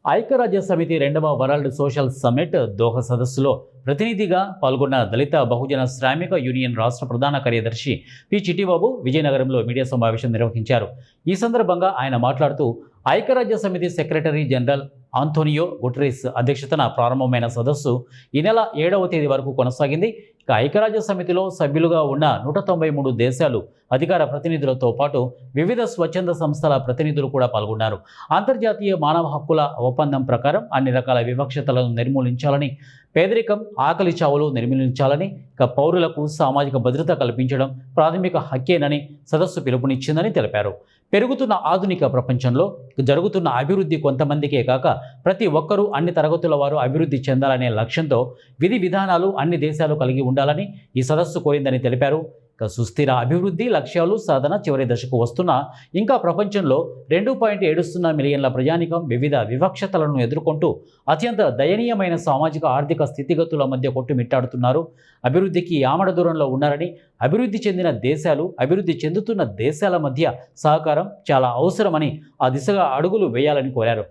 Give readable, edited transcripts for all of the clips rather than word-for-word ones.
ఐక్యరాజ్య సమితి 2వ వరల్డ్ సోషల్ సమ్మిట్ దోహా సదస్సులో ప్రతినిధిగా పాల్గొన్న దళిత బహుజన శ్రామిక యూనియన్ రాష్ట్ర ప్రధాన కార్యదర్శి పి చిట్టిబాబు విజయనగరంలో మీడియా సమావేశం నిర్వహించారు. ఈ సందర్భంగా ఆయన మాట్లాడుతూ ఐక్యరాజ్య సమితి సెక్రటరీ జనరల్ ఆంటోనియో గుటెరస్ అధ్యక్షతన ప్రారంభమైన సదస్సు ఈ నెల 7వ తేదీ వరకు కొనసాగింది. ఇక ఐక్యరాజ్య సమితిలో సభ్యులుగా ఉన్న 193 దేశాలు అధికార ప్రతినిధులతో పాటు వివిధ స్వచ్ఛంద సంస్థల ప్రతినిధులు కూడా పాల్గొన్నారు. అంతర్జాతీయ మానవ హక్కుల ఒప్పందం ప్రకారం అన్ని రకాల వివక్షతలను నిర్మూలించాలని, పేదరికం, ఆకలి చావులు నిర్మూలించాలని, ఇక పౌరులకు సామాజిక భద్రత కల్పించడం ప్రాథమిక హక్కేనని సదస్సు పిలుపునిచ్చిందని తెలిపారు. పెరుగుతున్న ఆధునిక ప్రపంచంలో జరుగుతున్న అభివృద్ధి కొంతమందికే కాక ప్రతి ఒక్కరూ అన్ని తరగతుల వారు అభివృద్ధి చెందాలనే లక్ష్యంతో విధి విధానాలు అన్ని దేశాలు కలిగి ఉండాలని ఈ సదస్సు కోరిందని తెలిపారు. సుస్థిర అభివృద్ధి లక్ష్యాలు సాధన చివరి దశకు వస్తున్న ఇంకా ప్రపంచంలో 2.70 మిలియన్ల ప్రజానికం వివిధ వివక్షతలను ఎదుర్కొంటూ అత్యంత దయనీయమైన సామాజిక ఆర్థిక స్థితిగతుల మధ్య కొట్టుమిట్టాడుతున్నారు. అభివృద్ధికి ఆమడ దూరంలో ఉన్నారని, అభివృద్ధి చెందిన దేశాలు అభివృద్ధి చెందుతున్న దేశాల మధ్య సహకారం చాలా అవసరమని ఆ దిశగా అడుగులు వేయాలని కోరారు.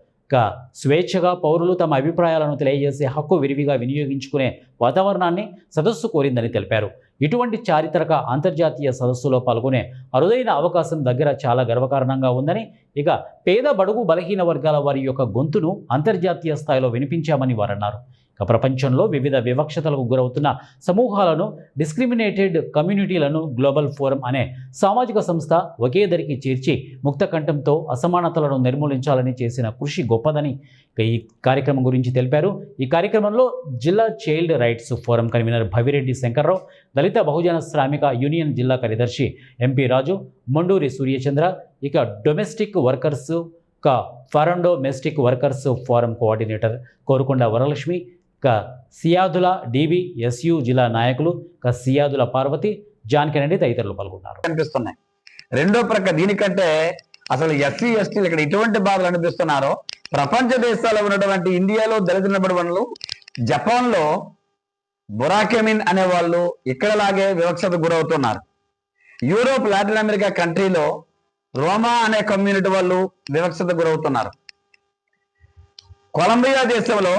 స్వేచ్ఛగా పౌరులు తమ అభిప్రాయాలను తెలియజేసే హక్కు విరివిగా వినియోగించుకునే వాతావరణాన్ని సదస్సు కోరిందని తెలిపారు. ఇటువంటి చారిత్రక అంతర్జాతీయ సదస్సులో పాల్గొనే అరుదైన అవకాశం దగ్గర చాలా గర్వకారణంగా ఉందని, ఇక పేద బడుగు బలహీన వర్గాల వారి యొక్క గొంతును అంతర్జాతీయ స్థాయిలో వినిపించామని వారన్నారు. ప్రపంచంలో వివిధ వివక్షతలకు గురవుతున్న సమూహాలను, డిస్క్రిమినేటెడ్ కమ్యూనిటీలను గ్లోబల్ ఫోరం అనే సామాజిక సంస్థ ఒకే దరికి చేర్చి ముక్త కంఠంతో అసమానతలను నిర్మూలించాలని చేసిన కృషి గొప్పదని ఈ కార్యక్రమం గురించి తెలిపారు. ఈ కార్యక్రమంలో జిల్లా child rights forum convener Bhavireddy Shankarrao, Dalit Bahujan Shramik union జిల్లా కార్యదర్శి ఎంపీ రాజు, మొండూరి సూర్యచంద్ర, ఇక డొమెస్టిక్ వర్కర్స్ ఫారండో మెస్టిక్ workers forum coordinator Korukonda Varalakshmi, సియాదుల DBSU జిల్లా నాయకులు సియాదుల పార్వతి, జాన్ కెనడి తదితరులు పాల్గొన్నారు. అనిపిస్తున్నాయి. రెండో ప్రక్క దీనికంటే అసలు SC STలు ఇక్కడ ఇటువంటి బాధలు అనిపిస్తున్నారో ప్రపంచ దేశాల్లో ఉన్నటువంటి ఇండియాలో దళిత నిలబడి జపాన్లో బొరాకెమిన్ అనే వాళ్ళు ఇక్కడలాగే వివక్షత గురవుతున్నారు. యూరోప్, లాటిన్ అమెరికా కంట్రీలో రోమా అనే కమ్యూనిటీ వాళ్ళు వివక్షత గురవుతున్నారు. కొలంబియా దేశంలో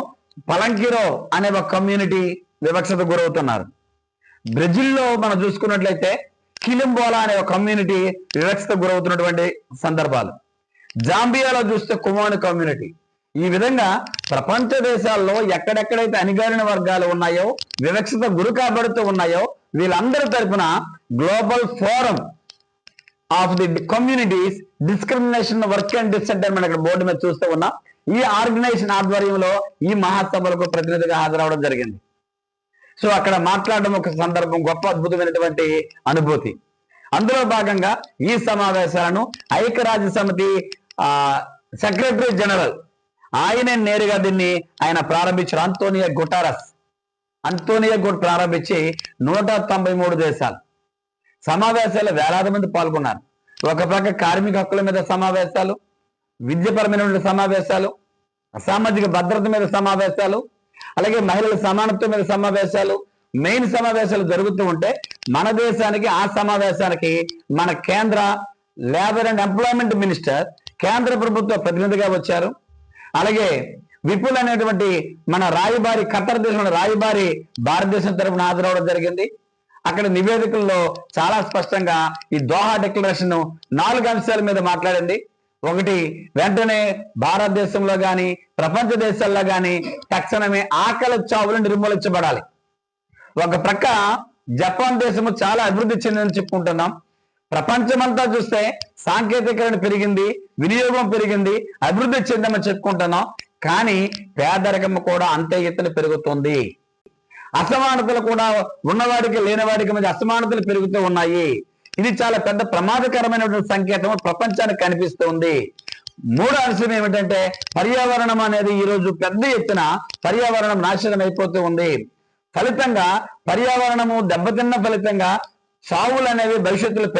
పలంకిరో అనే ఒక కమ్యూనిటీ వివక్షత గురవుతున్నారు. బ్రెజిల్లో మనం చూసుకున్నట్లయితే కిలింబోలా అనే ఒక కమ్యూనిటీ వివక్షత గురవుతున్నటువంటి సందర్భాలు. జాంబియాలో చూస్తే కుమోని కమ్యూనిటీ. ఈ విధంగా ప్రపంచ దేశాల్లో ఎక్కడెక్కడైతే అణగారిన వర్గాలు ఉన్నాయో, వివక్షత గురి కాబడుతూ ఉన్నాయో వీళ్ళందరి తరపున global forum of the communities discrimination work and descent మనం ఇక్కడ బోర్డు మీద చూస్తూ ఉన్నాం. ఈ ఆర్గనైజేషన్ ఆధ్వర్యంలో ఈ మహాసభలకు ప్రతినిధిగా హాజరవడం జరిగింది. సో అక్కడ మాట్లాడడం ఒక సందర్భం, గొప్ప అద్భుతమైనటువంటి అనుభూతి. అందులో భాగంగా ఈ సమావేశాలను ఐక్యరాజ్య సమితి సెక్రటరీ జనరల్ ఆయనే నేరుగా దీన్ని ఆయన ప్రారంభించారు. ఆంటోనియో గుటెరస్ ప్రారంభించి 193 దేశాలు సమావేశాలు వేలాది మంది పాల్గొన్నారు. ఒక పక్క కార్మిక హక్కుల మీద సమావేశాలు, విద్యపరమైన సమావేశాలు, సామాజిక భద్రత మీద సమావేశాలు, అలాగే మహిళల సమానత్వం మీద సమావేశాలు, మెయిన్ సమావేశాలు జరుగుతూ ఉంటే మన దేశానికి ఆ సమావేశానికి మన కేంద్ర లేబర్ అండ్ ఎంప్లాయ్మెంట్ మినిస్టర్ కేంద్ర ప్రభుత్వ ప్రతినిధిగా వచ్చారు. అలాగే విపుల్ అనేటువంటి మన రాయబారి, ఖతర్ దేశంలో రాయబారి భారతదేశం తరఫున హాజరవడం జరిగింది. అక్కడ నివేదికల్లో చాలా స్పష్టంగా ఈ దోహా డిక్లరేషన్ 4 అంశాల మీద మాట్లాడింది. ఒకటి, వెంటనే భారతదేశంలో కానీ ప్రపంచ దేశాల్లో కానీ తక్షణమే ఆకలి చావులు నిర్మూలించబడాలి. ఒక ప్రక్క జపాన్ దేశము చాలా అభివృద్ధి చెందిందని చెప్పుకుంటున్నాం. ప్రపంచమంతా చూస్తే సాంకేతికరణ పెరిగింది, వినియోగం పెరిగింది, అభివృద్ధి చెందామని చెప్పుకుంటున్నాం. కానీ పేదరికం కూడా అంతే ఎత్తున పెరుగుతుంది. అసమానతలు కూడా ఉన్నవాడికి లేనివాడికి మధ్య అసమానతలు పెరుగుతూ ఉన్నాయి. ఇది చాలా పెద్ద ప్రమాదకరమైనటువంటి సంకేతం ప్రపంచానికి కనిపిస్తుంది. మూడో అంశం ఏమిటంటే పర్యావరణం అనేది ఈరోజు పెద్ద ఎత్తున పర్యావరణం నాశనం అయిపోతూ ఉంది. ఫలితంగా పర్యావరణము దెబ్బతిన్న ఫలితంగా చావులు అనేవి భవిష్యత్తులో